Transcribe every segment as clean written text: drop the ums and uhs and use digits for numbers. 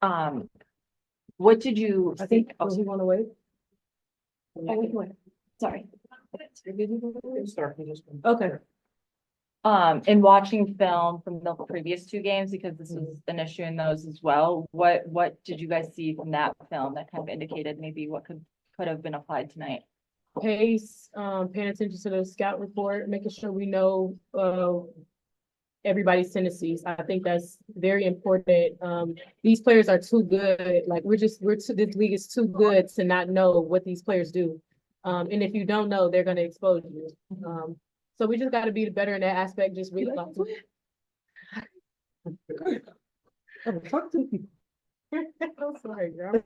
Um, what did you I think, oh, does he want to wait? we can wait. Sorry. Okay. In watching film from the previous two games, because this was an issue in those as well, what did you guys see from that film that kind of indicated maybe what could have been applied tonight? Pace, paying attention to the scout report, making sure we know everybody's tendencies. I think that's very important. These players are too good. Like this league is too good to not know what these players do. And if you don't know, they're going to expose you. So we just got to be better in that aspect. Just really talk to talk to people. I'm sorry, girl.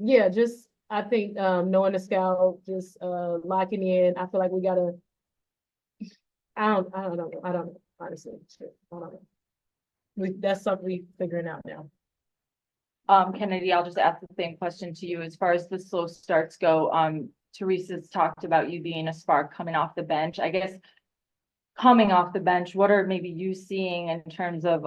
Yeah, just I think knowing the scout, just locking in. I feel like we gotta. I don't know. I don't know. Honestly, I don't know. That's something we figuring out now. Kennedy, I'll just ask the same question to you. As far as the slow starts go, Teresa's talked about you being a spark coming off the bench. I guess coming off the bench, what are maybe you seeing in terms of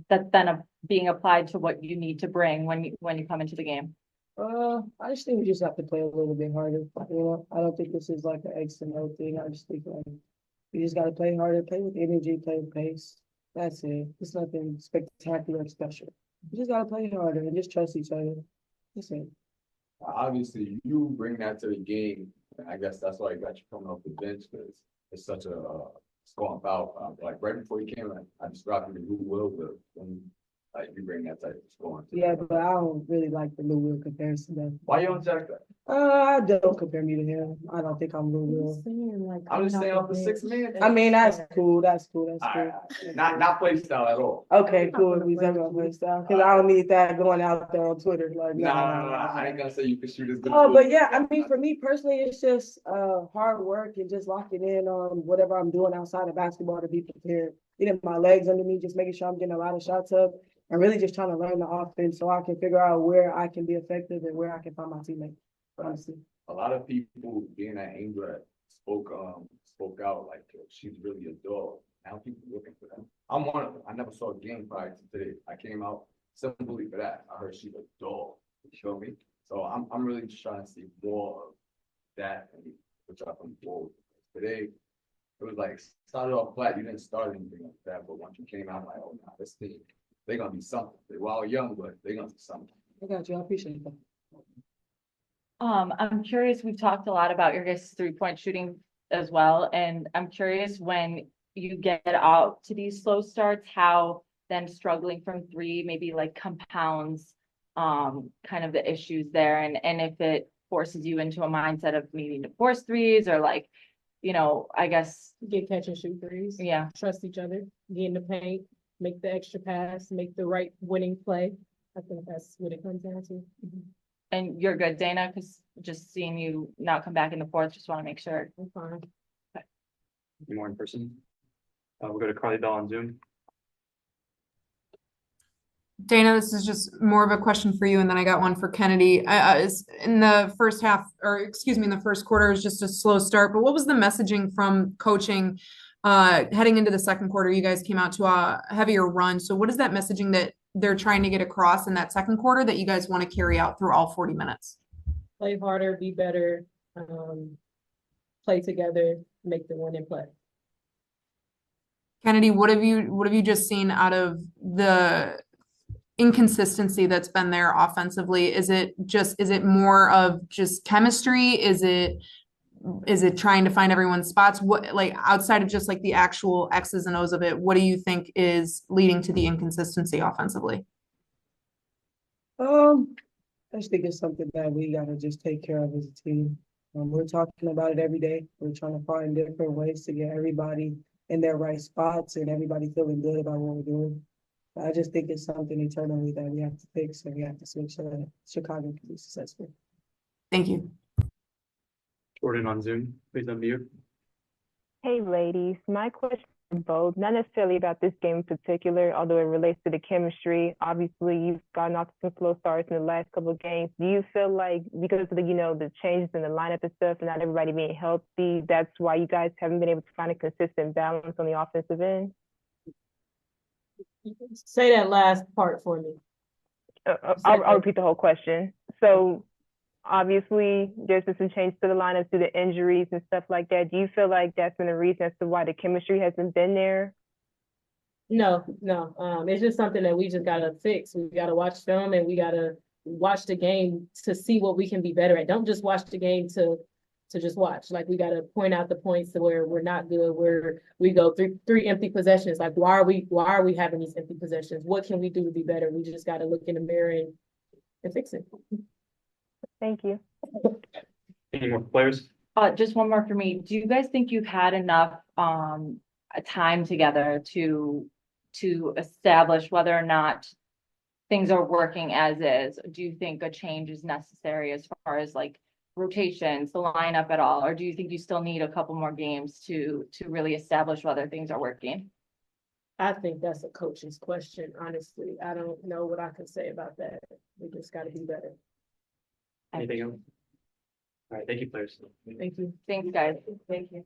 that then being applied to what you need to bring when you come into the game? I just think we just have to play a little bit harder. I don't think this is like an X and O thing. I just think like we just gotta play harder, play with energy, play with pace. That's it. It's nothing spectacular or special. We just gotta play harder and just trust each other. That's it. Obviously, you bring that to the game. And I guess that's why I got you coming off the bench because it's such a strong foul. Like right before you came, I just dropped you who will when like you bring that type of scoring. Yeah, but I don't really like the Lou Will comparison though. Why you don't check that? I don't compare me to him. I don't think I'm Lou Will. I'm just saying off the 6 man. I mean, that's cool. That's cool. That's cool. Not play style at all. Okay, cool. We talking about play style because I don't need that going out there on Twitter. Like, No. I ain't gonna say you can shoot as good. Oh, but yeah, I mean, for me personally, it's just hard work and just locking in on whatever I'm doing outside of basketball to be prepared. Getting my legs under me, just making sure I'm getting a lot of shots up, and really just trying to learn the offense so I can figure out where I can be effective and where I can find my teammates. Honestly, a lot of people being at Angel spoke out like she's really a dog. Now people looking for them. I'm one of them. I never saw a game prior to today. I came out simply for that. I heard she's a dog. You feel me? So I'm really just trying to see more of that and which I come forward. Today, it was like started off flat. You didn't start anything like that, but once you came out, I'm like, oh no, this team, they're gonna be something. They're while young, but they're gonna be something. I got you. I appreciate that. I'm curious, we've talked a lot about your guys' 3-point shooting as well, and I'm curious when you get out to these slow starts, how then struggling from three maybe like compounds kind of the issues there, and if it forces you into a mindset of needing to force threes or like, I guess Get catch and shoot threes. yeah. Trust each other. Get in the paint. Make the extra pass. Make the right winning play. I think that's what it comes down to. And you're good, Dana, because just seeing you not come back in the fourth, just want to make sure. I'm fine. Any more in person? We'll go to Carly Bell on Zoom. Dana, this is just more of a question for you, and then I got one for Kennedy. In the first half, or excuse me, in the first quarter, it was just a slow start. But what was the messaging from coaching heading into the second quarter? You guys came out to a heavier run. So what is that messaging that they're trying to get across in that second quarter that you guys want to carry out through all 40 minutes? Play harder, be better, play together, make the winning play. Kennedy, what have you just seen out of the inconsistency that's been there offensively? Is it more of just chemistry? Is it trying to find everyone's spots? What, like, outside of just like the actual X's and O's of it, what do you think is leading to the inconsistency offensively? I just think it's something that we gotta just take care of as a team. We're talking about it every day. We're trying to find different ways to get everybody in their right spots and everybody feeling good about what we're doing. I just think it's something internally that we have to fix, and we have to switch so that Chicago can be successful. Thank you. Jordan on Zoom, please unmute. Hey, ladies. My question is both, not necessarily about this game in particular, although it relates to the chemistry. Obviously, you've gotten off some slow starts in the last couple of games. Do you feel like because of the, the changes in the lineup and stuff, and not everybody being healthy, that's why you guys haven't been able to find a consistent balance on the offensive end? Say that last part for me. I'll repeat the whole question. So obviously, there's been some change to the lineup due to injuries and stuff like that. Do you feel like that's been a reason as to why the chemistry hasn't been there? No, it's just something that we just gotta fix. We gotta watch film and we gotta watch the game to see what we can be better at. Don't just watch the game to just watch. Like we gotta point out the points to where we're not good, where we go three empty possessions. Like why are we having these empty possessions? What can we do to be better? We just gotta look in the mirror and fix it. Thank you. Any more players? Just one more for me. Do you guys think you've had enough time together to establish whether or not things are working as is? Do you think a change is necessary as far as like rotations, the lineup at all? Or do you think you still need a couple more games to really establish whether things are working? I think that's a coach's question, honestly. I don't know what I can say about that. We just gotta be better. Anything else? All right, thank you, players. Thank you. Thanks, guys. Thank you.